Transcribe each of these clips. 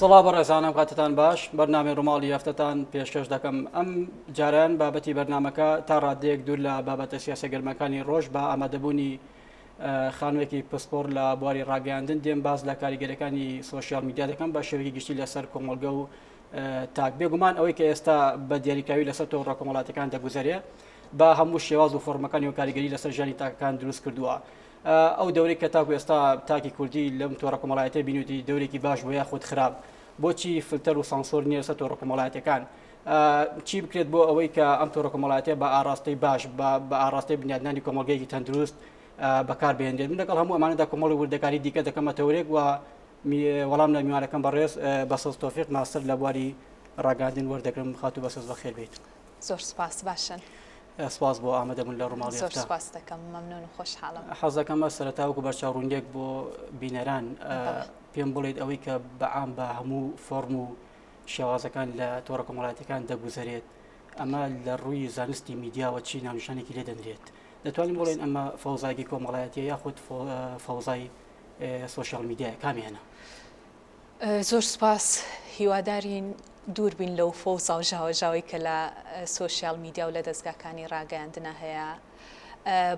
سڵاو بەڕێزانم کاتتان باش بەرنامەی ڕووماڵی هەفتەتان پێشکەش دەکەم ئەم جاران بابەتی بەرنامەکە تا ڕادەیەک دوور لە بابەتە سیاسە گەرمەکانی ڕۆژ بە ئامادەبوونی خانوویەکی پسپۆر لە بواری ڕاگەاندن دێم باز لە کاریگەریەکانی سۆشیال میدیا دەکەم بە شێوەیەکی گشتی لەسەر کۆمەڵگە و تاک بێگومان ئەوەی کە ئێستا بە دیاریکراوی لەسەر تۆڕە کۆمەڵاتەکان دەگوزارێ بە هەموو شێواز و فۆرمەکانی و کاریگەری لەسەر ژیانی تاکەکان دروست کردووە. ئەو دەورەی کە تاکو ئێستا تاکی کوردی لەم تۆڕە کۆمەڵایەتە بینوتی دەورێکی باش بۆ یاخود خراپ بۆچی فلتەر و سانسۆر نییە لەسەر تۆڕە کۆمەڵایەتەکان چی بکرێت بۆ ئەوەی کە ئەم تۆڕە کۆمەڵایەتە بە ئاراستەی باش بە ئاراستەی بنیادنانی کۆمەڵگەیەکی تەندروست بەکاربهێنرێت. من لەگەڵ هەموو ئەمانەدا کۆمەڵی وردەکاری دیکە دەکەمەتە ورێک و وەڵام لە میوانەکەم بەڕێز بەسەز تۆفیق ماسته لە بواری ڕاگەاندن وەردەگرم خاتوو بەسەز بەخێر بێت. زۆر سپاس باشن. سپاس بۆ ئامادەبوون لە ڕووماڵی زۆر سپاس دەکەم مەمنون و خۆشحاڵم. حەز دەکەمە سەرەتاوەکو بەرچاوڕوونیەک بۆ بینەران پێم بڵێت ئەوەی کە بەعام بە هەموو فۆرم و شێوازەکان لە تۆڕە کۆمەڵایەتەکان دەگوزارێت ئەمە لە ڕووی زانستی میدیاوە چی ناونیشانێکی لێ دەنرێت. دەتوانین بڵێن ئەمە فەوزایەکی کۆمەڵایەتیە یاخود فەوزای سۆشیال میدیایە کامیانە؟ زۆر سپاس هیوادارین دوور بین لەو فۆزا و ژاوەژاوی کە لە سۆشیال میدیا و لە دەستگاکانی ڕاگەاندنە هەیە.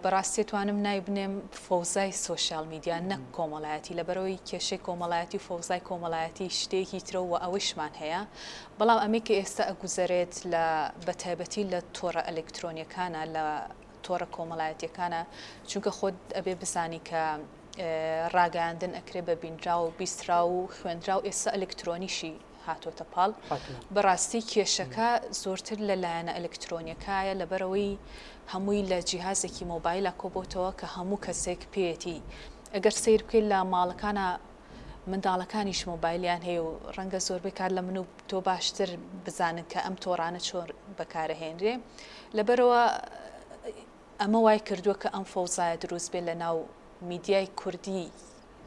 بەڕاستی توانم نایبنێم فۆزای سۆشیال میدیا نەک کۆمەڵایەتی لەبەرەوەی کێشەی کۆمەڵایەتی و فۆزای کۆمەڵایەتی شتێکی ترەوە ئەوەشمان هەیە، بەڵام ئەمەی کە ئێستا ئەگوزارێت لە بەتایبەتی لە تۆڕە ئەلکترۆنیەکانە لە تۆڕە کۆمەڵایەتیەکانە، چونکە خۆت ئەبێ بزانی کە ڕاگەاندن ئەکرێ بە بینرا و بیسترا و خوێندرا و ئێستا ئەلکترۆنیشی هاتوۆتە پاڵ. بەڕاستی کێشەکە زۆرتر لە لایەنە ئەلکترۆنیەکایە لەبەرەوەی هەمووی لە جیهازێکی مۆبایلە کۆبۆتەوە کە هەموو کەسێک پێێتی. ئەگەر سیر بکەیت لە ماڵەکانە منداڵەکانیش مۆبایلیان هەیە و ڕەنگە زۆربەی کار لە من و تۆ باشتر بزانن کە ئەم تۆڕانە چۆن بەکارەهێنرێ. لەبەرەوە ئەمە وای کردووە کە ئەم فەوزایە دروست بێت لە ناو میدیای کوردی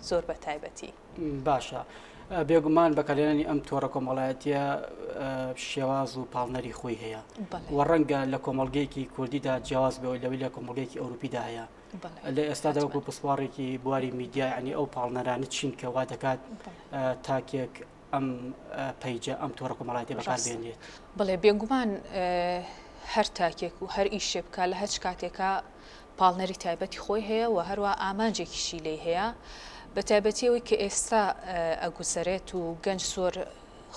زۆر بەتایبەتی. باشە. بێگومان بەکارهێنانی ئەم تۆڕە کۆمەڵایەتیە شێواز و پاڵنەری خۆی هەیە و ڕەنگە لە کۆمەڵگەیەکی کوردیدا جیاواز بەوەی لەوەی لە کۆمەڵگەیەکی ئەوروپیدا هەیە. لە ئێستادا وەکو پسپوارێکی بواری میدیا ینی ئەو پاڵنەرانە چین کە وا دەکات تاکێک ئەم پەیجە ئەم تۆڕە کۆمەڵایەتیە بەکاربهێنرێت. بڵێ بێگومان هەر تاکێک و هەر ئیشێ بکە لە هەچ کاتێکە پاڵنەری تایبەتی خۆی هەیە و هەروە ئامانجێکیشی لێ هەیە. بەتایبەتیەوەی کە ئێستا ئەگوزارێت و گەنج زۆر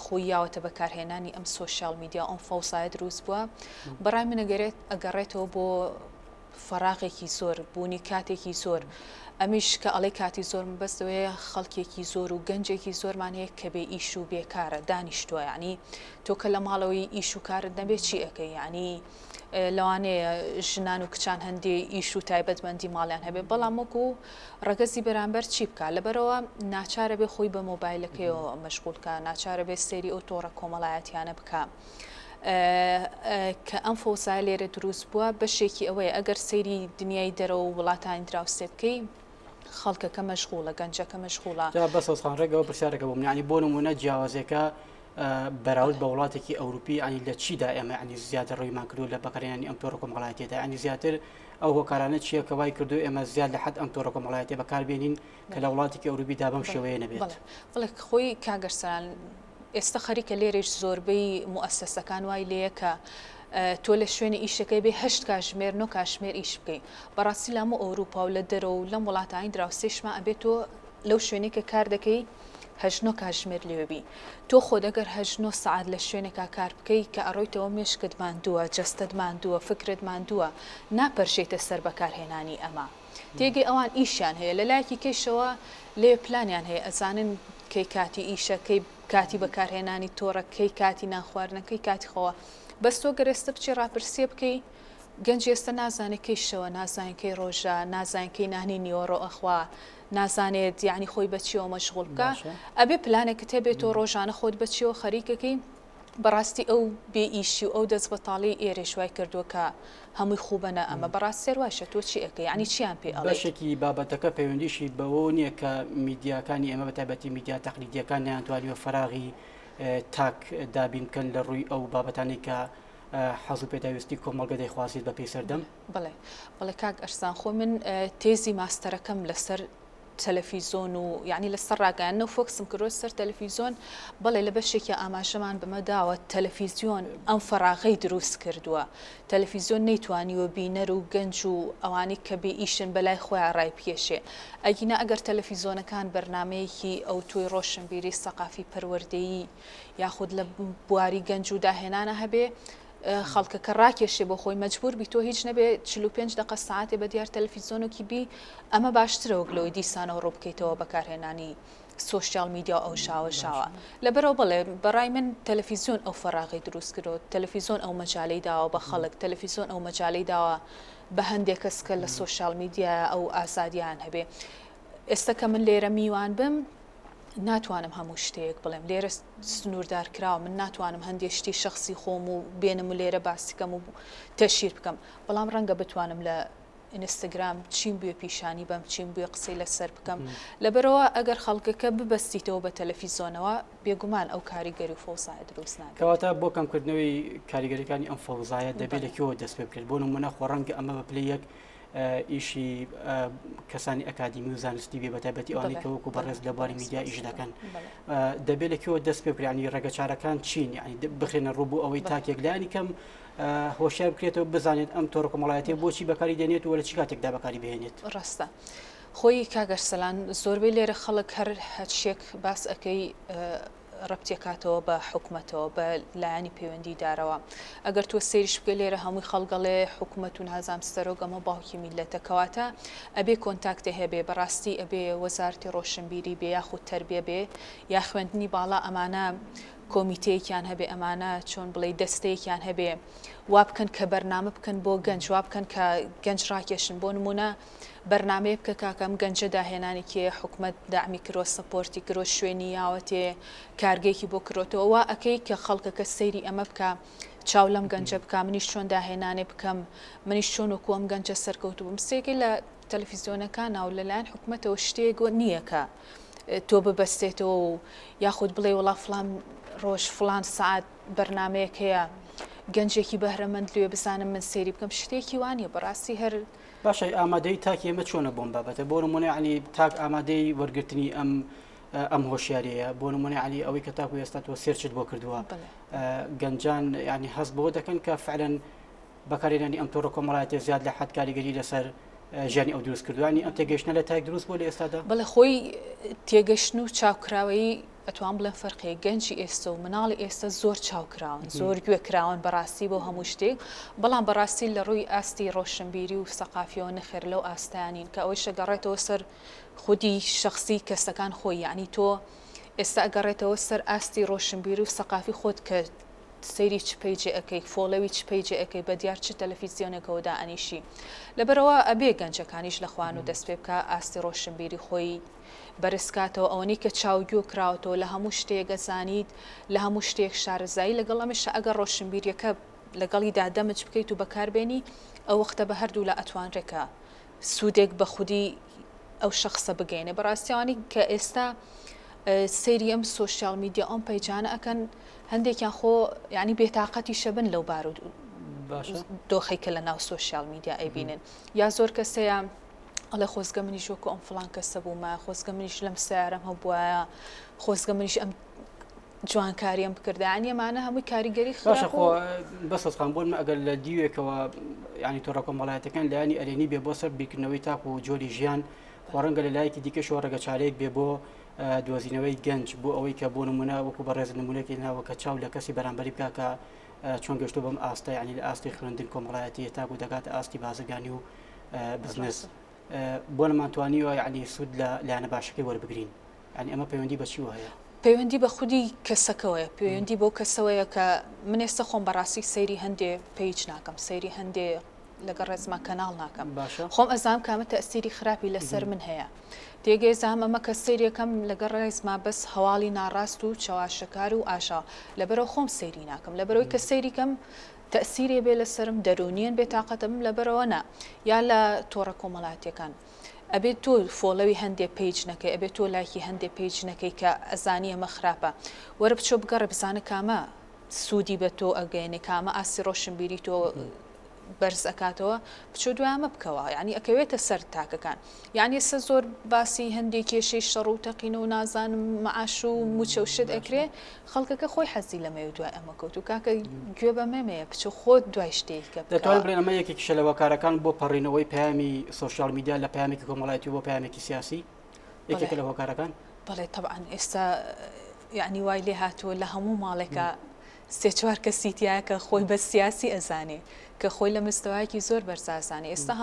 خۆیاوەتە بەکارهێنانی ئەم سۆشیال میدیا ئەم فەوزایە دروست بووە، بەڕای من ئەگەڕێتەوە بۆ فەراغێکی زۆر بوونی کاتێکی زۆر. ئەمیش کە ئەڵێ کاتی زۆر بەستەوەیە خەڵکێکی زۆر و گەنجێکی زۆرمان هەیە کە بێ ئیش و بێکارە دانیشتووە، یعنی تۆ کە لە ماڵەوەی ئیش و کارت نەبێت چی ئەەکەی، یعنی لەوانەیە ژنان و کچان هەندێ ئیش و تایبەتمەندی ماڵیان هەبێت، بەڵام وەکو ڕەگەزی بەرامبەر چی بکە، لەبەرەوە ناچارە بێ خۆی بە مۆبایلەکەیەوە مەشغولکە، ناچارە بێ سێری ئەو تۆڕە کۆمەڵایەتیانە بکە. کە ئەم فەوزایە لێرە دروست بووە بەشێکی ئەوەیە ئەگەر سەیری دنیای دەرەوە و وڵاتانی دراوسێ بکەی خەڵکەکە مەشغوڵە، گەنجەکە مەشغوڵە. بەسەسخان ڕێگەوە پرسیارەکە بووم، یعنی بۆ نمونە جیاوازەکە بەراورد بە وڵاتێکی ئەوروپی ینی لە چیدا ئێمە ینی زیاتر ڕوویمان کردو لە بەکارهێنانی ئەم تۆڕە کۆمەڵایەتیەدا، ینی زیاتر ئەو هۆکارانە چییە کە وای کردو ئێمە زیاد لە حەد ئەم تۆڕە کۆمەڵایەتیە بەکاربێنین کە لە وڵاتێکی ئەوروپیدا بەم شێوەیە نەبێت. بڵێ خۆی کاگەرسان ئێستا خەریکە لێرەش زۆربەی موەسسەسەکان وای لێیە کە تۆ لە شوێنی ئیشەکەی بێ 8 کاتژمێر 9 کاتژمێر ئیش بکەی. بەڕاستی لە هەموو ئەوروپا و لە دەرەوە و لەم وڵاتانی دراوسێشمان ئەبێت تۆ لەو شوێنێک کە کار دەکەی 8 کاتژمێر لێوەبی. تۆ خۆ دەگەر 8 سعات لە شوێنێکا کار بکەی کە ئەڕۆیتەوە مێشکت ماندووە، جەستت ماندووە، فکرت ماندووە، ناپەرشێتە سەر بەکارهێنانی ئەمە. تێگەی ئەوان ئیشیان هەیە، لە لایەکی کەشەوە لێ پلانیان هەیە، ئەزانن کەی کاتی ئیشە، کەی کاتی بەکارهێنانی تۆڕە، کەی کاتی ناخواردنەکەی کاتی خۆوە. بەس تۆ گەرێستە بچی ڕاپرسیە بکەی، گەنج ئێستا نازانێت کەی شەوە، نازانێت کەی ڕۆژە، نازانێت کەی نانی نیوەڕۆ ئەخوا، نازانێت یعنی خۆی بەچیەوە مەشغوڵ بکە. ئەبێ پلانێکت هەبێت تۆ ڕۆژانە خۆت بەچیەوە خەریکەکەی. بەڕاستی ئەو بێ ئیشی و ئەو دەست بەتاڵی ئێرێش وای کردووە کە هەمووی خوبەنە ئەمە بەڕاستی سێروایشە تۆ چی ئەەکەی، یعنی چیان پێ ئەڵێ؟ بەشێکی بابەتەکە پەیوەندیشی بەوە نییە کە میدیاکانی ئێمە بەتایبەتی میدیا تەقلیدیەکان نەیانتوانیوە فەراغی تاک دابین بکەن لە ڕووی ئەو بابەتانی کە حەزو پێداویستی کۆمەڵگە دەیخوازیت بە پێی سەردەم. بڵێ کاک ئەرسان، خۆ من تێزی ماستەرەکەم لەسەر تەلەڤیزۆن و یعنی لەسەر ڕاگەیاندنە و فۆکسم کردوە سەر تەلەڤیزۆن بەڵێ لە بەشێکی ئاماژەمان بەمەداوە تەلەڤیزۆن ئەم فەراغەی دروست کردووە تەلەڤیزۆن نەیتوانیوە بینەر و گەنج و ئەوانی کە بێ ئیشن بەلای خۆیان ڕای پێشێ ئەگینە ئەگەر تەلەڤیزۆنەکان بەرنمەیەکی ئەو توی ڕۆشنبیری سەقافی پەروەردەیی یاخود لە بواری گەنج و داهێنانە هەبێ خەڵکەکە ڕاکێشێ بۆ خۆی مەجبور بی تۆ هیچ نەبێ 45 دقە ساعتێ بە دیار تەلەڤیزۆنێکی بی ئەمە باشترەوە لەوەی دیسانەوە ڕوو بکەیتەوە بەکارهێنانی سوۆسیال میدیا ئەو شاوە لەبەرەوە بڵێ بەڕای من تەلەڤیزۆن ئەو فەراغی دروست کردەوە تەلەڤیزۆن ئەو مەجالەی داوە بە خەڵک تەلەڤیزۆن ئەو مەجالەی داوە بە هەندێک کەس کە لە سوۆسیال میدیا ئەو ئازادیان هەبێ ئێستا کە من لێرە میوان بم ناتوانم هەموو شتێک بڵێم لێرە سنووردار کراوە من ناتوانم هەندێک شتی شخصی خۆم و بێنم و لێرە باسیکەم و تەشیر بکەم بەڵام ڕەنگە بتوانم لە ئینستاگرام چیم بوێ پیشانی بەم چیم بوێ قسەی لەسەر بکەم لەبەرەوە ئەگەر خەڵکەکە ببەستیتەوە بە تەلەڤیزۆنەوە بێگومان ئەو کاریگەری و فۆزایە دروست ناکات کەواتە بۆ کەمکردنەوەی کاریگەریەکانی ئەم فەوزایە دەبێت لەکوێوە دەست پێ بکرێت بۆ نمونە خۆڕەنگە ئەمە بە پلەی یەک ئیشی کەسانی ئەکادیمی و زانستی بێ بەتایبەتی ئەوانی کە وەکو بەڕێز لە بواری میدیا ئیش دەکەن دەبێت لەکوێوە دەست پێ بکرێت ڕێگە چارەکان چین یعنی بخرێنە ڕووبوو ئەوەی تاکێک لایانی کەم هۆشیار بکرێتەوە بزانێت ئەم تۆڕە کۆمەڵایەتیە بۆچی بەکاری دێنێت و لە چی کاتێکدا بەکاری بهێنێت ڕاستە خۆی کاگەرسەلان زۆربەی لێرە خەڵک هەر هەچێک باس ئەەکەی ڕەبتێکاتەوە بە حکوومەتەوە بە لایانی پەیوەندی دارەوە ئەگەر تۆ سێریش بگە لێرە هەمووی خەڵگەڵێ حکوومەت و هازام سەرۆک ئەمە باوکی میلەتەکەواتە ئەبێ کۆنتاکتە هەبێ بەڕاستی ئەبێ وەزارتی ڕۆشنبیری بێ یاخود تەربیە بێ یا خوێندنی باڵا ئەمانە کۆمیتەیەکیان هەبێ ئەمانە چۆن بڵێ دەستەیەکیان هەبێ وا بکەن کە بەرنامە بکەن بۆ گەنج وا بکەن کە گەنج ڕاکێشن بۆ نمونە بەرنمەیە بکە کاکەم گەنجە داهێنانێکی حکوومەت دامی کرۆ سپۆرتی کرۆ شوێنی یاوەتێ کارگەیەکی بۆ کرۆتەوە وا ئەەکەی کە خەڵکەکە سەیری ئەمە بکە چاو لەم گەنجە بکە منیش چۆن داهێنانێ بکەم منیش چۆن وەکو ئەم گەنجە سەرکەوتو بم سێکی لە تەلەڤیزۆنەکان و لەلایەن حکوومەتەوە شتێک نییە کە تۆ ببەستێتەوە و یاخود بڵێ وڵا فلان ڕۆژ فلان سعات بەرنمەیەک هەیە گەنجێکی بەهرەمەند لێ بزانم من سێری بکەم شتێکی وانە بەڕاستی هەر باشە ئامادەی تاک ئێمە چۆنە بۆم بابەتە بۆ نمونە عنی تاک ئامادەی وەرگرتنی ئەم هۆشیاریەیە بۆ نمونە علی ئەوەی کە تاکو ئێستا تۆ سێرچت بۆ کردووە گەنجان ینی هەست بۆ دەکەن کە فعلەن بەکارێنانی ئەم تۆڕە کۆمەڵایەتە زیاد لە حد کاریگەری لەسەر ژیانی ئەو دروست کردوانی ئەم تێگەشتنە لە تاک دروست بۆ لە ئێستادا بەڵێ خۆی تێگەشتن و چاوکراوەی ئەتوان بڵێن فەرقی گەنجی ئێستا و مناڵی ئێستا زۆر چاوکراون زۆر گوێکراون بەڕاستی بۆ هەموو شتێک بەڵام بەڕاستی لە ڕووی ئاستی ڕۆشنبیری و سەقافیەوە نەخێر لەو ئاستانین کە ئەوەی شەگەڕێتەوە سەر خودی شخصی کەسەکان خۆی یعنی تۆ ئێستا ئەگەڕێتەوە سەر ئاستی ڕۆشنبیری و سەقافی خۆت کە سەیری چ پیجێ ئەەکەی فۆڵەوی چ پیجێ ئەەکەی بە دیار چ تەلەڤیزیۆنێکەوەدا ئەنیشی لەبەرەوە ئەبێ گەنجەکانیش لە خوان و دەست پێ بکە ئاستی ڕۆشنبیری خۆی بەرزکاتەوە ئەوەی کە چاوگو کراوەوە لە هەموو شتێک گەزانیت لە هەموو شتێک شارەزایی لەگەڵ ئەمەشە ئەگەر ڕۆشنبیریەکە لەگەڵی دادەمج بکەیت و بەکاربێنی ئەو وەختە بە هەردوو لە ئەتوانرێکە سوودێک بە خودی ئەو شخصە بگەینێ بەڕاستیانی کە ئێستا سەیری ئەم سوۆسیال میدیا ئەم پەیجانە ئەکەن هەندێکیان خۆ ینی بێتاقەتی شەبن لەو بارود دۆخی کە لە ناو سوۆسیال میدیا ئەیبینن یا زۆر کەسەیە ئەڵێ خۆزگە منیش وەکو ئەم فڵان کەسە بوومە خۆزگە منیش لەم سیارەم هەبووایە خۆزگە منیش ئەم جوانکاریم بکردانی ئەمانە هەمووی کاریگەری خۆ بەسەخان بۆن ئەگەر لە دیوێکەوە ینی تۆڕە کۆمەڵایەتەکان لایانی ئەرێنی بێ بۆ سەر بیرکردنەوەی تاپ و جۆری ژیان خۆڕەنگە لە لایەکی دیکەشەوە ڕێگە چارەیەک بێ بۆ دۆزینەوەی گەنج بۆ ئەوەی کە بۆ نمونە وەکو بەڕێز نمونەیەکی ناوە کە چاو لە کەسی بەرامبەری بکە کە چۆن گەشتو بەم ئاستا ینی لە ئاستی خوێندن کۆمەڵایەتی تاک و دەکاتە ئاستی بازرگانی و بزنس بۆ نەمانتوانیوە ینی سوود لە لایەنە باشەکەی وەربگرین ینی ئەمە پەیوەندی بە چیوە هەیە پەیوەندی بە خودی کەسەکەوەیە پەیوەندی بۆ کەسەوەیە کە من ئێستا خۆم بەڕاستی سەیری هەندێ پیج ناکەم سەیری هەندێ لەگە ڕێزما کەناڵ ناکەم خۆم ئەزانم کامە تەسیری خراپی لەسەر من هەیە تێگەیزام ئەمە کە سەیرەکەم لەگەڵ ڕێزما بەس هەواڵی ناڕاست و چاواشەکار و ئاشا لەبەرەوە خۆم سەیری ناکەم لەبەرەوەی کە سەیریکەم تەسیرێ بێ لەسرم دەرونیان بێتاقەتم لەبەرەوە نا یا لە تۆڕە کۆمەڵاتیەکان ئەبێت تۆ فۆڵەوی هەندێک پیج نەکەی ئەبێت تۆ لایکی هەندێک پیج نەکەی کە ئەزانی ئەمە خراپە وەرە بچۆ بگەڕێ بزانە کامە سوودی بە تۆ ئەگەینێ کامە ئاسی ڕۆشنبیری تۆ بەرز ئەکاتەوە بچۆ دوایمە بکەوە یعنی ئەکەوێتە سەر تاکەکان یعنی ئێستا زۆر باسی هەندێک کێشەی شەڕ و تەقینە و نازانم مەعاش و موچە و شت ئەکرێ خەڵکەکە خۆی حەزی لەمە و دوای ئەمە کەوت و کاکە گوێ بە مەمەیە بچۆ خۆت دوای شتێککە دەتوانین بڵێن ئەمە یەکێکی شەلەوەکارەکان بۆ پەڕینەوەی پەیامی سۆشیال میدیا لە پەیامێکی کۆمەڵایەتی و بۆ پەیامێکی سیاسی یەکێکە لە هۆکارەکان بەڵێ طبعاً ئێستا یعنی وای لێ هاتووە لە هەموو ماڵێکە سێ چوار کەسی تایە کە خۆی بە سیاسی ئەزانێ کە خۆی لە مستەوایەکی زۆر بەرزازانێ ئێستا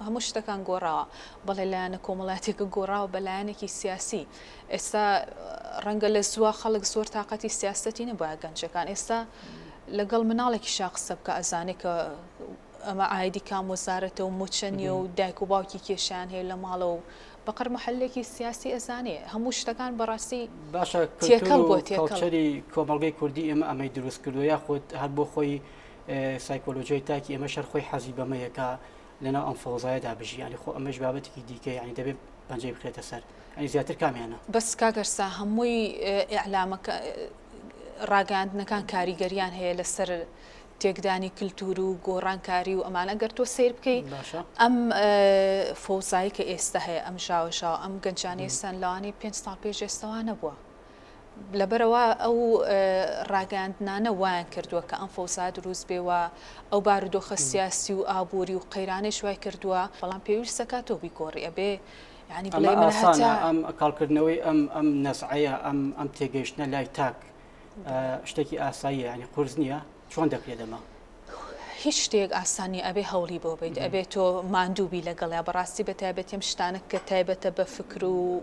هەموو شتەکان گۆڕاوە بەڵێ لایەنە کۆمەڵاتێکە گۆڕاوە بە لایەنێکی سیاسی ئێستا ڕەنگە لە زووە خەڵک زۆر تااقەتی سیاستەتی نەبووە گەنجەکان ئێستا لەگەڵ مناڵێکی شاقسە بکە ئەزانێ کە ئەمە ئایدی کام وەزارەتە و موچەنیە و دایک و باوکی کێشیان هەیە لە ماڵە و بەقەر محلێکی سیاسی ئەزانێ هەموو شتەکان بەڕاستی باشە تێکەڵ بۆ کەڵچەری کۆمەڵگەی کوردی ئێمە ئەمەی دروست کردو یاخود هەر بۆ خۆی سایکۆلۆژیای تاکی ئێمە شەر خۆی حەزی بەمەیەکە لەناو ئەم فەوزایەدا بژی ینی خۆ ئەمەش بابەتێکی دیکە ینی دەبێت پەنجەی بخرێتە سەر ئەنی زیاتر کامیانە بەس کاگەرسا هەمووی ئیعلامەکە ڕاگەاندنەکان کاریگەریان هەیە لەسەر تێکدانی کللتور و گۆڕانکاری و ئەمانە گەر تۆ سیر بکەیت ئەم فۆزایی کە ئێستا هەیە ئەم ژاوەژاو ئەم گەنجانی ئێستان لەوانی 5 ساڵ پێش ئێستاوە نەبووە لەبەرەوە ئەو ڕاگەاندنانە وایان کردووە کە ئەم فۆزا دروست بێوە ئەو بارودۆخە سیاسی و ئابووری و قەیرانەی شوای کردووە بەڵام پێویستەکە تۆ بیگۆڕی ئەبێ ینی بڵێ من هەتا ئەم کاڵکردنەوەی ئەم نەسعەیە ئەم تێگەیشتنە لای تاک شتێکی ئاساییە ینی قورس نییە چۆن دەکرێت ئەمە هیچ شتێک ئاسانی ئەبێ هەوڵی بۆ بیت ئەبێت تۆ ماندووبی لەگەڵیا بەڕاستی بە تایبەتیم شتانە کە تایبەتە بە فکر و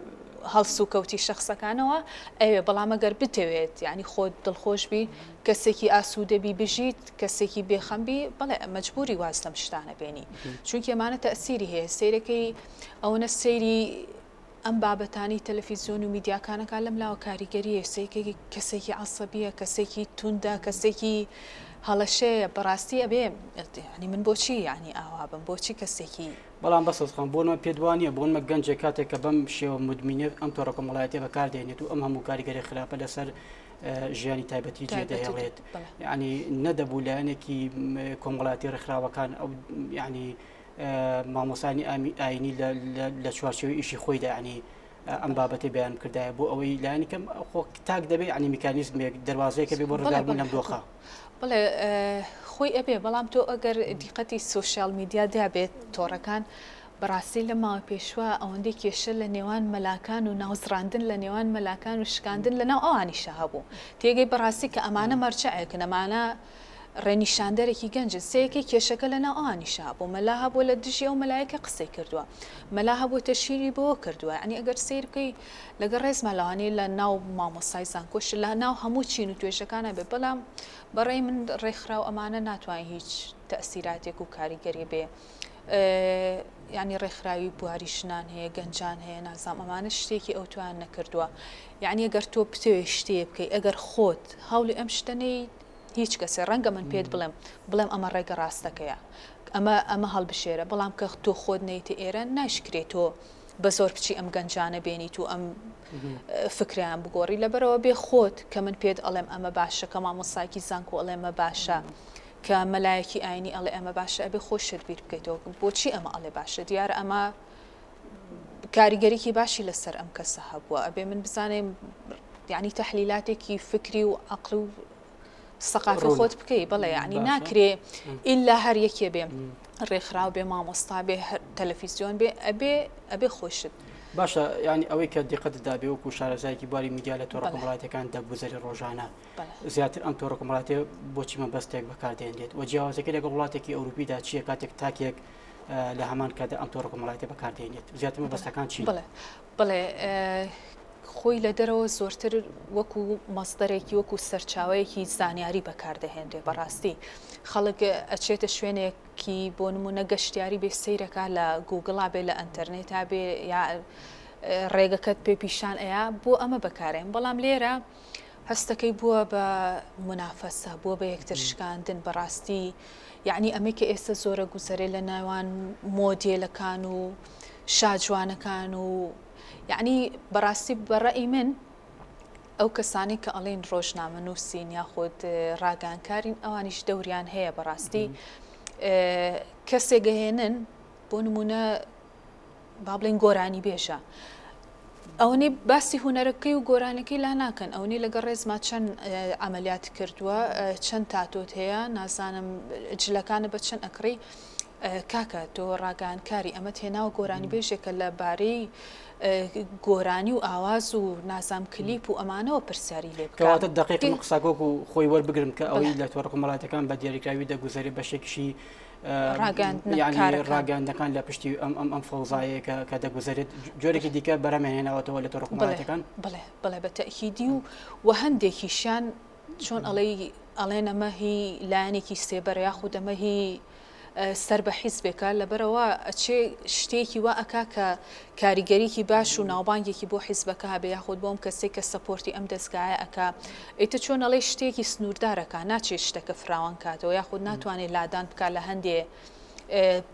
هەڵس و کەوتی شخصەکانەوە ئەوێ بەڵام ئەگەر بتەوێت یعنی خۆت دڵخۆشبی کەسێکی ئاسوودەبی بژیت کەسێکی بێخەمبی بەڵێ مەجبوری واز لەم شتانە بێنی چونکە ئەمانە تەئسیری هەیە سیرەکەی ئەوەنە سەیری ئەم بابەتانی تەلەڤیزیۆن و میدیاکانەکان لەم لاوە کاریگەریە سەیەکێکی کەسێکی عەسەبیە کەسێکی توندە کەسێکی هەڵەشەیە بەڕاستی ئەبێ ینی من بۆچی یعنی ئاوا بم بۆچی کەسێکی بەڵام بەسەسخان بۆنمە پێدوانیە بۆنمە گەنجێک کاتێک کە بەم شێوە مدمینێت ئەم تۆڕە کۆمەڵایەتیە بەکاردێنێت و ئەم هەموو کاریگەری خراپە لەسەر ژیانی تایبەتی جێدەهێڵێت یعنی نەدەبوو لایەنێکی کۆمەڵایەتی ڕێکخراوەکان ئەو یعنی مامۆسانی ئاینی لە چوارچێوەی ئیشی خۆیدا ینی ئەم بابەتی بەیان کردایە بۆ ئەوەی لایەنێکم خۆ تاک دەبێت ینی میکانیزمێک دەواازەیەکە بێ بۆ ڕێگابوون لەم دۆخە بڵێ خۆی ئەبێ بەڵام تۆ ئەگەر دیقەتی سۆشیال میدیا دابێت تۆڕەکان بەڕاستی لە ماوە پێشوە ئەوەندەی کێشە لە نێوان مەلاکان و ناوزڕاندن لە نێوان مەلاکان و شکاندن لە ناو ئەوانیشە هەبوو تێگەی بەڕاستی کە ئەمانە مەرجەیەکن ئەمانە ڕێنیشاندەرێکی گەنجن سەیەکی کێشەکە لە ناو ئەوانیشە هەبوو مەلا هەبوو لە دژی ئەو مەلایەکە قسەی کردووە مەلا هەبوو تەشیری بۆ کردووە ئەنی ئەگەر سیر بکەی لەگەڵ ڕێز مەلاوانی لە ناو مامۆسای زانکۆش لە ناو هەموو چین و توێژەکانە بێ بەڵام بەڕێی من ڕێکخراو ئەمانە ناتوانین هیچ تەئسیراتێک و کاریگەری بێ ینی ڕێکخراوی بواری ژنان هەیە گەنجان هەیە نازام ئەمانە شتێکی ئەو توان نەکردووە یعنی ئەگەر تۆ بتوێ شتێ بکەی ئەگەر خۆت هەوڵی ئەم شتەنەی هیچ کەسێ ڕەنگە من پێت بڵێم ئەمە ڕێگە ڕاستەکەیە ئەمە هەڵبشێرە بەڵام کە تۆ خۆت نەیتە ئێرە ناشکرێت تۆ بە زۆر بچی ئەم گەنجانە بێنیت و ئەم فکریان بگۆڕی لەبەرەوە بێ خۆت کە من پێت ئەڵێم ئەمە باشە کە مامۆسایکی زانکۆ ئەڵێ ئەمە باشە کە مەلایەکی ئاینی ئەڵێ ئەمە باشە ئەبێ خۆشت بیر بکەیتەوە بۆچی ئەمە ئەڵێ باشە دیارە ئەمە کاریگەریکی باشی لەسەر ئەم کەسە هەبووە ئەبێ من بزانێم یعنی تەحلیلاتێکی فکری و عەقڵ و سەقافی خۆت بکەی بڵێ یعنی ناکرێ ئیلا هەر یەکێ بێ ڕێکخراو بێ مامۆستا بێ تەلەڤیزیۆن بێ ئەبێ خۆشت باشە ینی ئەوەی کە دیقەتدا بێ وەکو شارەزایەکی بواری میدیا لە تۆڕە کۆمەڵایەتەکان دەگوزەری ڕۆژانە زیاتر ئەم تۆڕە کۆمەڵایەتیە بۆچی مەبەستێک بەکاردێنێت و جیاوازەکە لەگەڵ وڵاتێکی ئەوروپیدا چییە کاتێک تاکێک لە هەمان کاتدا ئەم تۆڕە کۆمەڵایەتیە بەکاردێنێت زیاتر مەبەستەکان چی بڵێ خۆی لە دەرەوە زۆرتر وەکو مەصدەرێکی وەکو سەرچاوەیەکی زانیاری بەکاردەهێنرێ بەڕاستی خەڵک ئەچێتە شوێنێکی بۆ نمونە گەشتیاری بێ سەیرەکە لە گوگڵا بێ لە ئەنتەرنێتا بێ یا ڕێگەکەت پێ پیشان ئەیە بۆ ئەمە بەکارێن بەڵام لێرە هەستەکەی بووە بە منافەسە بووە بە یەکتر شکاندن بەڕاستی یعنی ئەمەی کە ئێستا زۆرە گوزەرێ لە ناوان مۆدێلەکان و شاجوانەکان و یعنی بەڕاستی بەڕێی من ئەو کەسانی کە ئەڵێن ڕۆژنامە نووسین یاخود ڕاگەانکارین ئەوانیش دەوریان هەیە بەڕاستی کەسێک گەهێنن بۆ نمونە با بڵێن گۆرانی بێژە ئەوەی باسی هوەرەکەی و گۆرانەکەی لا ناکەن ئەوەی لەگە ڕێزما چەند ئەمەلیات کردووە چەند تاتۆت هەیە نازانم جلەکانە بە چەند ئەکڕی کاکە تۆ ڕاگەیاندکاری ئەمە تێناوە گۆرانی بێژێکە لە بارەی گۆرانی و ئاواز و نازام کلیپ و ئەمانەوە پرسیاری لێ بکاتە دقیقی قساگۆک و خۆی وەربگرم کە ئەوەی لە تۆڕە کۆمەڵایەتەکان بە دیاریکراوی دەگوزارێت بەشێکیشی ڕاگەاندەکان لە پشتی ئەم فەوزایە کە دەگوزارێت جۆرێکی دیکە بەرەمێنێناوەتەوە لە تۆڕە کۆمەڵایەتەکان بڵێ بە تەئکیدی و هەندێکیشیان چۆن ئەڵێن ئەمە هی لایەنێکی سێبەر یاخود ئەمە هی سەر بە حیزبێکە لەبەرەوە ئەچێ شتێکی وا ئەکا کە کاریگەریکی باش و ناوبانگێکی بۆ حیزبەکە هەبێ یاخود بۆم کەسێک کە سەپۆرتی ئەم دەستگایە ئەکا ئیتە چۆن ئەڵێ شتێکی سنووردارەکە ناچێت شتەکە فراوان کاتەوە یاخود ناتوانێت لادان بکات لە هەندێ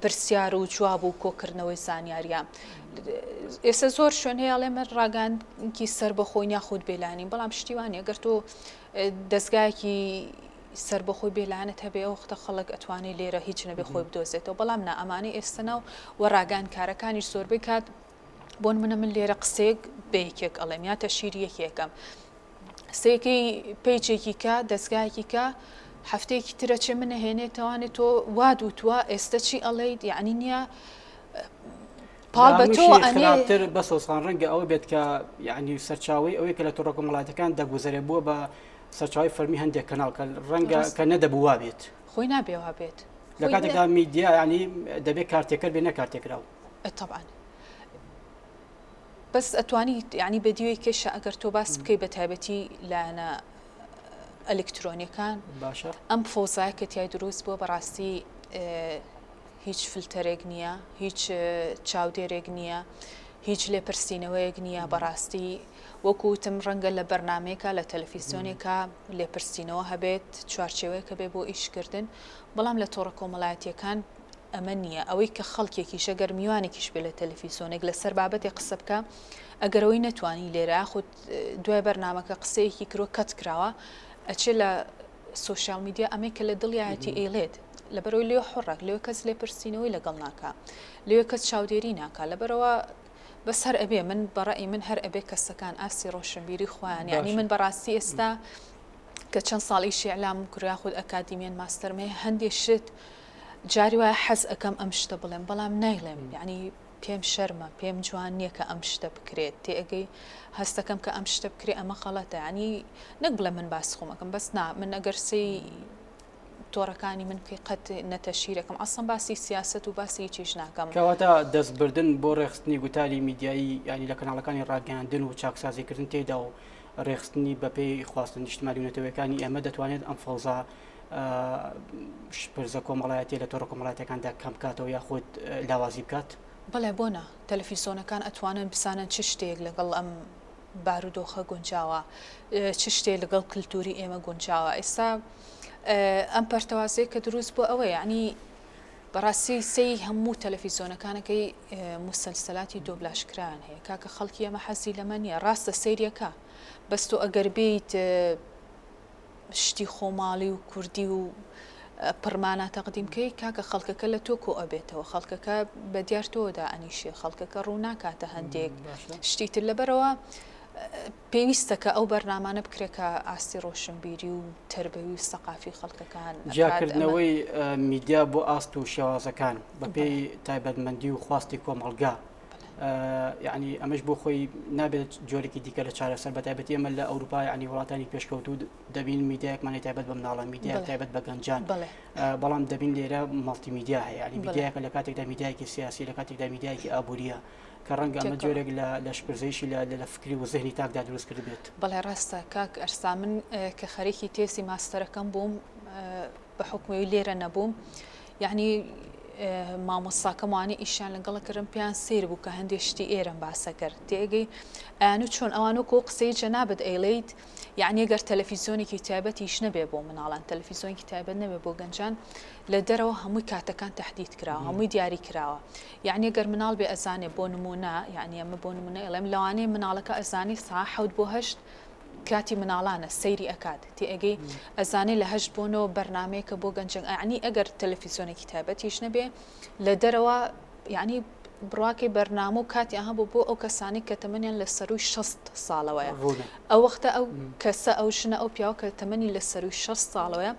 پرسیار و جواب و کۆکردنەوەی زانیاریە ئێستا زۆر شوێن هەیە ئەڵێمە ڕاگەاندنکی سەر بەخۆی یاخود بێلانی بەڵام شتیوانە ئەگەر تۆ دەستگایەکی سەر بەخۆی بێلانت هەبێ ئەو وختە خەڵک ئەتوانێت لێرە هیچ نەبێ خۆی بدۆزێتەوە بەڵام نا ئەمانەی ئێستەناو و ڕاگەاندکارەکانیش زۆربەی کات بۆن من لێرە قسێک بەیەکێک ئەڵێم یا تەشیری یەکێکم سێکی پیجێکی کە دەستگایەکی کە هەفتەیەکی ترە چێ منە هێنێتەوانێت تۆ وا دووتوە ئێستا چی ئەڵێیت یعنی نییە پاڵ بە تۆ ئەنێتر بە سۆسان ڕەنگە ئەوە بێت کە یعنی سەرچاوی ئەوەی کە لە تۆڕە کۆمەڵایەتەکان دەگوزارێ بووە بە سەرچاوی فەرمی هەندێک کەناڵ کە ڕەنگە کە نەدەبوووا بێت خۆی نابێوا بێت لە کاتێکدا میدیا ینی دەبێت کارتێکەکە بێ نەکارتێکراوە طبعاً بەس ئەتوانی ینی بەدیوەی کێشە ئەگەر تۆ باس بکەی بە تایبەتی لایەنە ئەلکترۆنیەکان باشە ئەم فۆزایە کە تیای دروست بۆ بەڕاستی هیچ فلتەرێک نییە هیچ چاودێرێک نییە هیچ لێپرسینەوەیەک نییە بەڕاستی وەکوتم ڕەنگە لە بەرنمەیەکە لە تەلەڤیزیۆنێکە لێپرسینەوە هەبێت چوارچێوەیەکە بێ بۆ ئیشکردن بەڵام لە تۆڕە کۆمەڵایەتیەکان ئەمە نییە ئەوەی کە خەڵکێکی شەگەر میوانێکیش بێ لە تەلەڤیزیۆنێک لەسەر بابەتی قسە بکە ئەگەرەوەی نەتوانی لێرە خودت دوای بەرنمەکە قسەیەکی کرۆ کەت کراوە ئەچێ لە سوۆشیال میدیا ئەمەی کە لە دڵیایەتی ئێڵێت لەبەرەوەی لێ حڕێک لێوە کەس لێپرسینەوەی لەگەڵ ناکە لێوە کەس چاودێری ناکە لەبەرەوە بەس هەر ئەبێ من بەڕێی من هەر ئەبێ کەسەکان ئاسی ڕۆشنبیری خۆیان یعنی من بەڕاستی ئێستا کە چەند ساڵیشی ئەلام کوریا خود ئەکادیمیان ماستەرمێ هەندێک شت جاری وایە حەز ئەەکەم ئەم شتە بڵێم بەڵام نایڵێم یعنی پێم شەرمە پێم جوان نییە کە ئەم شتە بکرێت تێگەی هەستەکەم کە ئەم شتە بکرێت ئەمە خەڵەتە ینی نەک بڵێ من باس خۆمەکەم بەس نا من ئەگەر سی تۆڕەکانی من پێ قەت نەتەشیرەکەم ئەسڵ باسی سیاست و باسی چیش ناکەم کەواتە دەستبردن بۆ ڕێخستنی گوتاری میدیایی ینی لە کەناڵەکانی ڕاگەاندن و چاکسازیکردن تێدا و ڕێخستنی بەپێی خواستن نیشتمانی نەتەوەیەکانی ئەمە دەتوانێت ئەم فەوزا پرزە کۆمەڵایەتی لە تۆڕە کۆمەڵایەتەکاندا کەم بکاتەوە یاخود لاوازی بکات بەڵێ بۆنە تەلەڤیزیۆنەکان ئەتوانن بسانن چ شتێک لەگەڵ ئەم بارودۆخە گونجاوە چ شتێک لەگەڵ کللتوری ئێمە گونجاوە ئێستا ئەم پەرتەوازەیە کە دروست بۆ ئەوە یعنی بەڕاستی سی هەموو تەلەڤیزیۆنەکانەکەی موسەلسەلاتی دۆبلاشکران هەیە کاکە خەڵکی ئەمە حەزی لەمە نییە ڕاستە سەیریەکە بەس تۆ ئەگەر بیت شتی خۆماڵی و کوردی و پڕمانە تەقدیمکەی کاکە خەڵکەکە لە تۆ کۆ ئەبێتەوە خەڵکەکە بە دیار تۆدا ئەنیشێ خەڵکەکە ڕووناکاتە هەندێک شتیتر لەبەرەوە پێویستەکە ئەو بەرنامانە بکرێکە ئاستی ڕۆشنبیری و تربەوی و سەقافی خەڵکەکان جاکردنەوەی میدیا بۆ ئاست و شێوازەکان بەپێی تایبەتمەندی و خواستی کۆمەڵگا یعنی ئەمەش بۆ خۆی نابێت جۆرێکی دیکە لە چارەسەر بە تایبەتی ئەمە لە ئەوروپا ینی وڵاتانی پێشکەوتوو دەبین میدیایەکمانی تایبەت بە مناڵە میدیا تایبەت بە گەنجان بەڵام دەبین لێرە مەڵتی میدیا هەیە ینی میدیایەکە لە کاتێکدا میدیایەکی سیاسی لە کاتێکدا میدیایەکی ئابووریە کە ڕەنگە ئەمە جۆرێک لە شپرزەیشی لە فکری و زەهنی تاکدا دروست کرد بێت بەڵێ ڕاستە کاک ئەرسا من کە خەریکی تێسی ماستەرەکەم بووم بە حکومەوەی لێرە نەبووم یعنی مامۆستاکەم وانەی ئیشیان لەگەڵەکردم پێیان سیر بوو کە هەندێک شتی ئێرەم باسە کرد تێگەی ئەیانوت چۆن ئەوانە کۆ قسەی جەنابەت ئەیڵێیت یعنی ئەگەر تەلەڤیزیۆنێکی تایبەتیش نەبێ بۆ مناڵان تەلەڤیزیۆنێکی تایبەت نەبێ بۆ گەنجان لە دەرەوە هەمووی کاتەکان تەحدید کراوە هەمووی دیاری کراوە یعنی ئەگەر مناڵ بێ ئەزانێ بۆ نمونە یعنی ئەمە بۆ نمونە ئەڵێم لەوانەیە مناڵەکە ئەزانی ساعە 7 بۆ 8 کاتی مناڵانە سەیری ئەکات تێئگەی ئەزانێ لە هەشت بۆنەوە بەرنمەیەکە بۆ گەنجنگ ئەعنی ئەگەر تەلەڤیزیۆنێکی تایبەتیش نەبێ لە دەرەوە یعنی بڕواکەی بەرنامە و کاتی ئەها بۆ ئەو کەسانی کە تەمەنیان لە سەروی 60 ساڵەوەیە ئەو وەختە ئەو کەسە ئەو ژنە ئەو پیاوە کە تەمەنی لە سەروی 60 ساڵەوەیە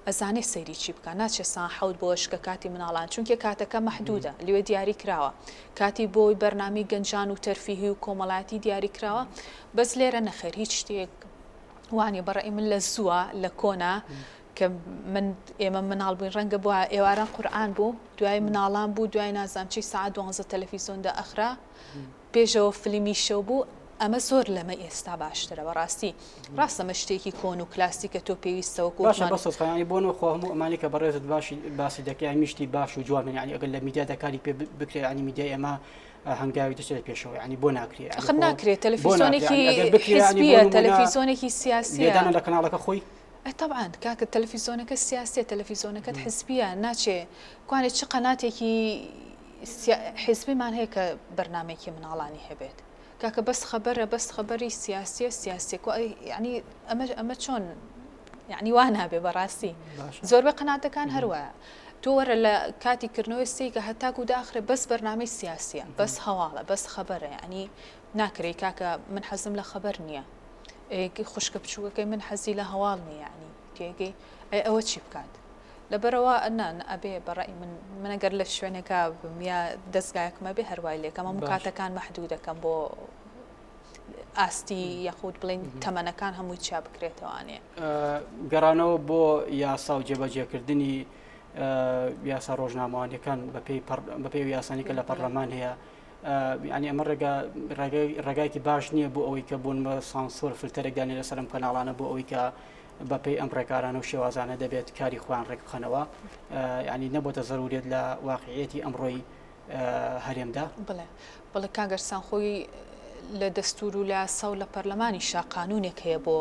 ئەزانێ سەیری چی بکە ناچێ سان حەوت بۆش کە کاتی مناڵان چونکە کاتەکە مەحدودە لێوێ دیاری کراوە کاتی بۆی بەرنامی گەنجان و تەرفیهی و کۆمەڵایەتی دیاری کراوە بەس لێرە نەخێر هیچ شتێک وانێ بەڕێی من لە زووە لە کۆنا کە ئێمە مناڵ بووین ڕەنگە بووە ئێواران قورئان بوو دوای مناڵان بوو دوای نازام چی ساعت 12 تەلەڤیزیۆندا ئەخرا پێشەوە فلیمی شەو بوو ئەمە زۆر لەمە ئێستا باشترە بەڕاستی ڕاستەمە شتێکی کۆن و کلاسیکە تۆ پێویستەوە باشە بۆنەوە خۆ هەموو ئەمانی کە بەڕێزت باسی دەکەی میشتی باش و جوان ینی ئەگەر لە میدیا دەکاری پێ بکرێت ینی میدیای ئەمە هەنگاوی دەچێت پێشەوە ینی بۆ ناکرێت خ ناکرێت تەلەڤیزیۆنێکی حزبیە تەلەڤیزیۆنێکی سیاسیە لە کەناڵەکە خۆی طبعا کاکە تەلەڤیزیۆنەکە سیاسیە تەلەڤیزیۆنەکەت حزبیە ناچێ کوانێت چ قەناتێکی حزبیمان هەیە کە بەرنمێکی مناڵانی هەبێت کاکە بەس خەبەرە بەس خەبەری سیاسی ینی ئەمە چۆن یعنی وا نابێ بەڕاستی زۆربەی قەناتەکان هەروایە تۆ وەرە لە کاتی کردنەوەی سێکە هەتاکو داخرێ بەس بەرنامەی سیاسیە بەس هەواڵە بەس خەبەرە ینی ناکرێ کاکە من حەزم لە خەبەر نییە خوشکە بچووەکەی من حەزی لە هەواڵ نیە ینی تێگەی ئەوە چی بکات لەبەرەوە ئەبێ بەڕای من ئەگەر لە شوێنێکە بمیا دەستگایەکمە بێ هەروای لێکەم هەموو کاتەکان مەحدوو دەکەم بۆ ئاستی یاخود بڵین تەمەنەکان هەمووی چا بکرێتەوانێ گەڕانەوە بۆ یاسا و جێبەجێکردنی یاسا ڕۆژنامەوانیەکان بەپێی یاسانی کە لە پەرلەمان هەیە ینی ئەمە ڕێگایکی باش نییە بۆ ئەوەی کە بوون بە سانسۆر فلتەرێکدانی لەسەرم کەناڵانە بۆ ئەوەی کە بەپێی ئەم ڕێکارانە و شێوازانە دەبێت کاری خۆیان ڕێک بخەنەوە ینی نەبووتە زەرورێت لە واقعیەتی ئەمڕۆی هەرێمدا بڵێ کاگەرسان خۆی لە دەستور و لە سەو لە پەرلەمانی شاقانونێک هەیە بۆ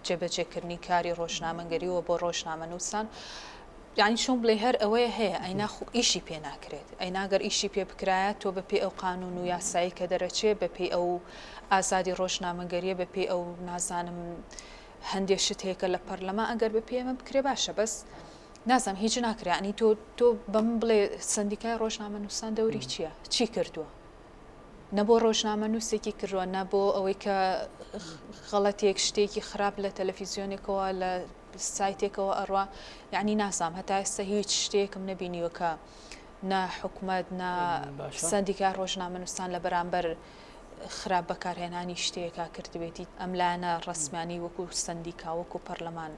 جێبەجێکردنی کاری ڕۆژنامەنگەریەوە بۆ ڕۆژنامە نووسان یعنی چۆن بڵێ هەر ئەوەیە هەیە ئەینا ئیشی پێ ناکرێت ئەیناگەر ئیشی پێ بکرایە تۆ بەپێی ئەو قانون و یاسایی کە دەرەچێ بەپێی ئەو ئازادی ڕۆژنامەنگەریە بەپێی ئەو نازانم هەندێک شت هەیەکە لە پەرلەما ئەگەر بە پێمە بکرێ باشە بەس نازانم هیچ ناکرانی تۆ بە من بڵێ سندیکای ڕۆژنامە نووسان دەوری چییە چی کردووە نەبۆ ڕۆژنامە نووسێکی کردووە نەبۆ ئەوەی کە غەڵەتێک شتێکی خراپ لە تەلەڤیزیۆنێکەوە لە سایتێکەوە ئەڕوا یعنی ناسام هەتا ئێستا هیچ شتێکم نەبینیوە کە نا حکومەت نا سندیکای ڕۆژنامە نووسان لە بەرامبەر خراپ بەکارهێنانی شتێکا کردوێتی ئەم لایەنە ڕسمیانی وەکو سندیکا وەکو پەرلەمان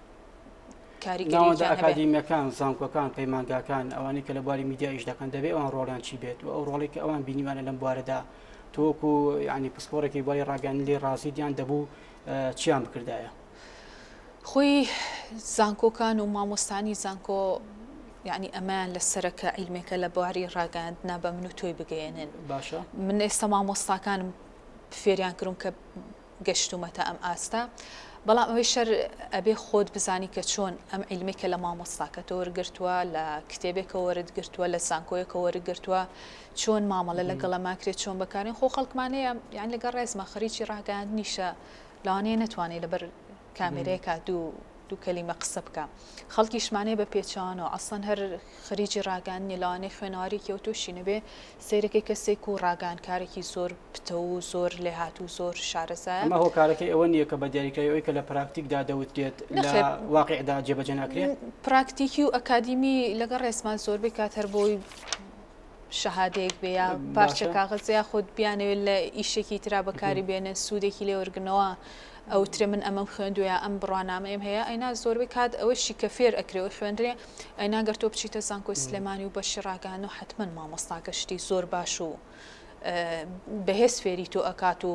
ئەکادیمیەکان زانکۆکان پەیمانگاکان ئەوانی کە لە بواری میدیایش دەکەن دەبێت ئەوان ڕۆڵیان چی بێت و ئەو ڕۆڵی کە ئەوان بینیوانە لەم بوارەدا تۆکو ینی پسپۆرێکی بۆی ڕاگەان لێ ڕازیدیان دەبوو چیان بکردایە خۆی زانکۆکان و مامۆستانی زانکۆ یعنی ئەمان لە سەرەکە عیلمێکە لە بواری ڕاگەاندنا بە من و تۆی بگەێنن باشە من ئێستا مامۆستاکانم فێریان کردم کە گەشتومەتە ئەم ئاستا بەڵام ئەوەی شەر ئەبێ خۆت بزانی کە چۆن ئەم عیلمێکە لە مامۆستاکەتە وەرگرتووە لە کتێبێکە وەرگرتووە لە زانکۆیەکە وەرگرتووە چۆن مامەڵە لەگەڵەماکرێت چۆن بەکارێن خۆ خەڵکمانەیە یان لەگەڵ ڕێزمە خەریکی ڕاگەاندنیشە لەوانەیە نەتوانێت لەبەر کامێرەیەکە دوو کەلیمە قسە بکە خەڵکیشمانەیە بە پێچوانەوە ئەسڵەن هەر خەریکی ڕاگەاندنی لەوانەیە خوێنەواری کەوتوشی نەبێ سیرەکەی کەسێک و ڕاگەاندکارێکی زۆر پتە و زۆر لێهات و زۆر شارەزایە ئەمە هۆکارەکەی ئەوە نییە کە بە دیاریکراوەی کە لە پراکتیکدا دەوترێت لە واقعدا جێبەجێ ناکرێت پراکتیکی و ئەکادیمی لەگەڵ ڕێزمان زۆربەی کات هەر بۆی شەهادەیەک بێ یا پارچە کاغەزەیە خۆت بیانەوێت لە ئیشێکی ترا بەکاری بێنن سوودێکی لێوەرگنەوە ئەوترێ من ئەمەم خوێندووە ئەم بڕوانامەیم هەیە ئەینا زۆربەی کات ئەوەشی کە فێر ئەکرێەوە خوێندرێ ئەیناگەر تۆ بچیتە زانکۆی سلێمانی و بەشی ڕاگەاندن و حتمما مامۆستاکە شتی زۆر باش و بەهێز فێری تۆ ئەکات و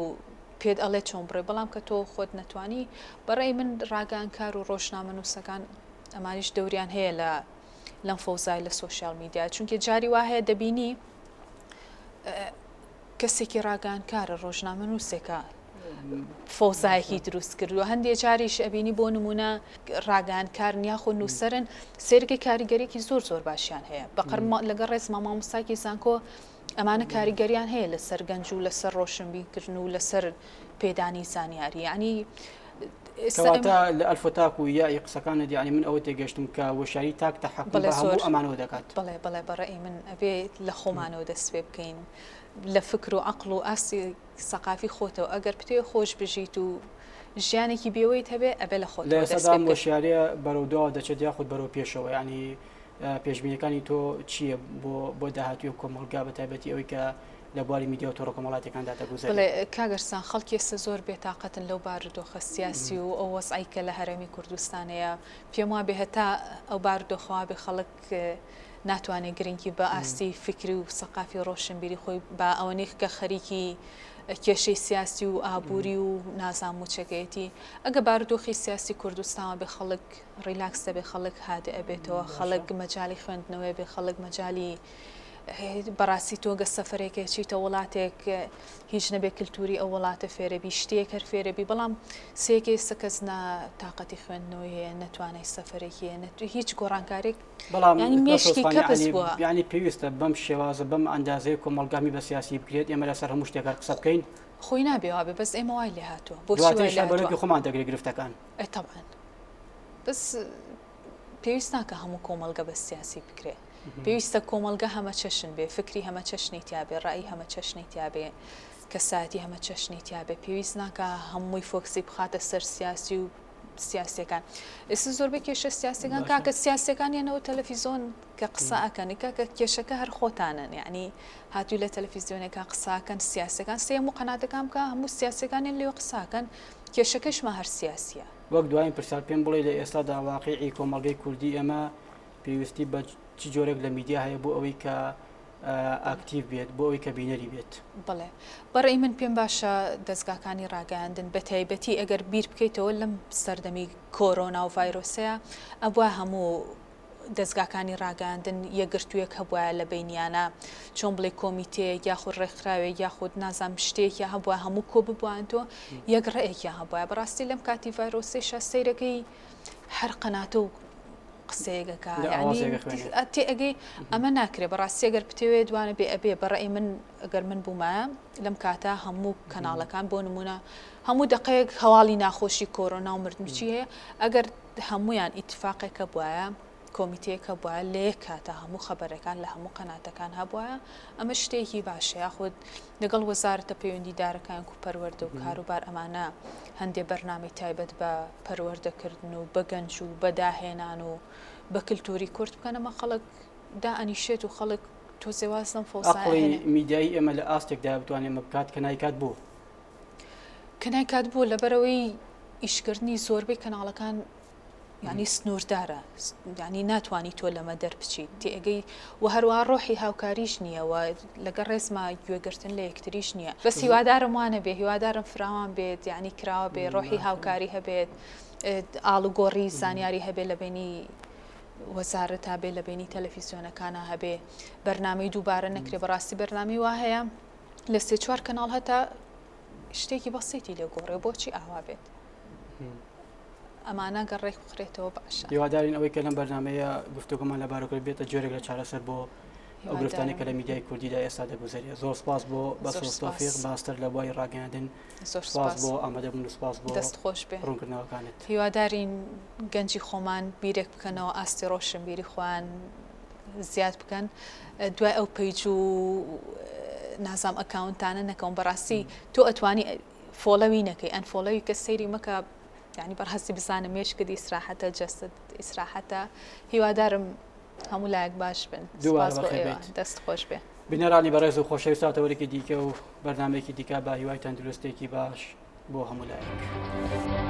پێت ئەڵێ چۆن بڕێ بەڵام کە تۆ خۆت نەتوانی بەڕێی من ڕاگەاندکار و ڕۆژنامە نووسەکان ئەمانیش دەوریان هەیە لەم فەوزای لە سۆشیال میدیا چونکە جاری وا هەیە دەبینی کەسێکی ڕاگەاندکارە ڕۆژنامە نووسێکە فۆزایەکی دروست کردووە هەندێک جاریش ئەبینی بۆ نمونە ڕاگەاندکار یاخۆ نووسەرن سێرگی کاریگەریەکی زۆر زۆر باشیان هەیە بەقەر لەگەڵ ڕێزمە مامۆستاکی زانکۆ ئەمانە کاریگەریان هەیە لەسەر گەنج و لەسەر ڕۆشنبیرکردن و لەسەر پێدانی زانیاری ینی کەواتە لە ئەلفۆتاک و یای قسەکانت یعنی من ئەوە تێگەشتم کە وەشاری تاک تەحەکوم بە هەموو ئەمانەوە دەکات. بەڵێ بەڕێی من ئەبێ لە خۆمانەوە دەست پێ بکەین لە فکر و عەقڵ و ئاسی سەقافی خۆتەوە ئەگەر پتێ خۆش بژیت و ژیانێکی بێوەیت هەبێ ئەبێ لە خۆتەوە دەست پێ لە سەدام وەشاریە بەرەودەوە دەچێت یاخود بەرەو پێشەوە ینی پێشبینیەکانی تۆ چییە بۆ داهاتوی و کۆمەڵگا بە تایبەتی ئەوەی کە لە بواری میدیا و تۆڕە کۆمەڵاتەکان دەگوزێت؟ بڵێ کاگەرسان خەڵکی ئێستا زۆر بێتاقەتن لەو بارودۆخە سیاسی و ئەو وەزعی کە لە هەرێمی کوردستانەیە پێم وابێ هەتا ئەو بارودۆخەوا بێ خەڵک ناتوانێت گرنگی بە ئاستی فکری و سەقافی ڕۆشنبیری خۆی بە ئەوەنی کە خەریکی کێشەی سیاسی و ئابووری و نازام و چەکەیەتی ئەگە بارودۆخی سیاسی کوردستانەوە بێ خەڵک ڕیلاکس دەبێ خەڵک هادە ئەبێتەوە خەڵک مەجای خوێندنەوەی بێ خەڵک مەجای بەڕاستی تۆگە سەفرێکە چیتە وڵاتێک هیچ نەبێ کللتوری ئەو وڵاتە فێرەبی شتێک هەر فێرەبی بەڵام سێکی سەکەس تااقەتی خوێندنەوەی هەیە نەتوانای سەفرێکی هیچ گۆڕانکارێک ینی مێشکی کەپس بووە ینی پێویستە بەم شێوازە بەم ئەندازەیە کۆمەڵگامی بە سیاسی بکرێت ئێمە لەسەر هەموو شتێکار قسە بکەین خۆی نابێوابێ بەس ئێمە وای لێ هاتووە بۆ خۆمان دەگرێت گرفتەکان تەبان بەس پێویست ناکە هەموو کۆمەڵگە بە سیاسی بکرێت پێویستە کۆمەڵگە هەمە چەشن بێ فکری هەمە چەشنی تیاابێ ڕایی هەمە چەشنی تیاابێ کەساتی هەمە چەشنی تیاابێ پێویست ناکە هەمووی فۆکسی بخاتە سەر سیاسی و سیاسەکان ئێستا زۆربەی کێشە سیاسەکان کاکە سیاسەکان یانەوە تەلەڤیزۆن کە قسە ئەکەنی کە کێشەکە هەر خۆتانن یعنی هاتووی لە تەلەڤیزیۆنێکە قساکەن سیاسەکان سێم و قەناتەکان بکە هەموو سیاسەکانیان لێوە قساکەن کێشەکەشمە هەر سیاسیە وەک دوایین پرسیار پێم بڵێ لە ئێستادا واقعی کۆمەڵگەی کوردی ئێمە پێویستی بە چ جۆرێک لە میدیا هەیە بۆ ئەوەی کە ئاکتیو بێت بۆ ئەوەی کە بینەری بێت؟ بڵێ بەڕێی من پێم باشە دەستگاکانی ڕاگەاندن بە تایبەتی ئەگەر بیر بکەیتەوە لەم سەردەمی کۆرۆنا و ڤایرۆسەیە ئەبووە هەموو دەستگاکانی ڕاگەاندن یەکگرتوویەک هەبووە لە بینیانە چۆن بڵێ کۆمیتەیەک یاخود ڕێکخراوێک یاخود نازام شتێکی هەبووە هەموو کۆ ببووانتۆ یەک ڕێیەکیان هەبووە بەڕاستی لەم کاتی ڤایرۆسەیشە سەیرەکەی هەر قەناتە و قسەیەکەکە تێ ئەگەی ئەمە ناکرێت بەڕاستی ئەگەر پتێوێ دوانە بێ ئەبێ بەڕێی من ئەگەر من بوومایە لەم کاتە هەموو کەناڵەکان بۆ نمونە هەموو دقەیەک هەواڵی ناخۆشی کۆرۆنا و مردمچی هەیە ئەگەر هەمویان ئیتفاقێکە بواە کۆمیتەیەکە بووە لە یەک کاتە هەموو خەبەرەکان لە هەموو قەناتەکان هەبووە ئەمە شتێکی باشە یاخود لەگەڵ وەزارەتە پەیوەندیدارەکان و پەروەردە و کاروبار ئەمانە هەندێک بەرنامەی تایبەت بە پەروەردەکردن و بە گەنج و بەداهێنان و بە کللتوری کورد بکەن ئەمە خەڵک دائەنیشێت و خەڵک تۆزێواز لەم فۆساعقڵی میدیایی ئێمە لە ئاستێکدا بتوانێت ئەمە بکات کە نایکات بوو کەنایکات بوو لەبەرەوەی ئیشکردنی زۆربەی کەناڵەکان یعنی سنووردارە ینی ناتوانانی تۆ لەمە دەربچیت تێگەی و هەروە ڕۆحی هاوکاریش نییە و لەگەڵ ڕێزما گوێگرتن لە یەکتریش نییە بەس هیوادارم وانە بێ هیوادارم فراوان بێت یعنی کراوە بێ ڕۆحی هاوکاری هەبێت ئاڵوگۆڕی زانیاری هەبێت لە بینی وەزارەت تا بێ لە بینی تەلەڤیزیۆنەکانە هەبێ بەرنامەی دووبارە نەکرێ بەڕاستی بەرنامی وا هەیە لە سێ چوار کەناڵ هەتا شتێکی بەسیتی لێ گۆڕێ بۆچی ئاوا بێت ئەمانە گەڕێک بخرێتەوە باشە هیوادارین ئەوەی کە لەم بەرنامەیە گفتوگومان لە بارەکەی بێتە جۆرێک لە چارەسەر بۆ ئەو گرفتانی کە لە میدیای کوردیدا ئێستا دەگوزارێت زۆر سپاس بۆ بەسەر تۆفیق ماستەر لە بواری ڕاگەاندن سپاس بۆ ئامادەبوون و سپاس بۆ دەستخۆش بێ ڕوونکردنەوەکانت هیوادارین گەنجی خۆمان بیرێک بکەنەوە ئاستی ڕۆشنبیری خۆیان زیاد بکەن دوای ئەو پەیج و نازام ئەکاونتانە نەکەون بەڕاستی تۆ ئەتوانی فۆڵەوی نەکەی ئەن فۆڵەوی کە سەیری مەکە یعنی بەڕاستی بزانم مێشکردی ئیسراحەتە جەستت ئیسراحەتە هیوادارم هەموو لایەک باش بن دەست خۆش بێ بینەرانی بەڕێز و خۆشەویستاتەوەرێکی دیکە و بەرنامەیەکی دیکە با هیوای تەندروستێکی باش بۆ هەموو لایەک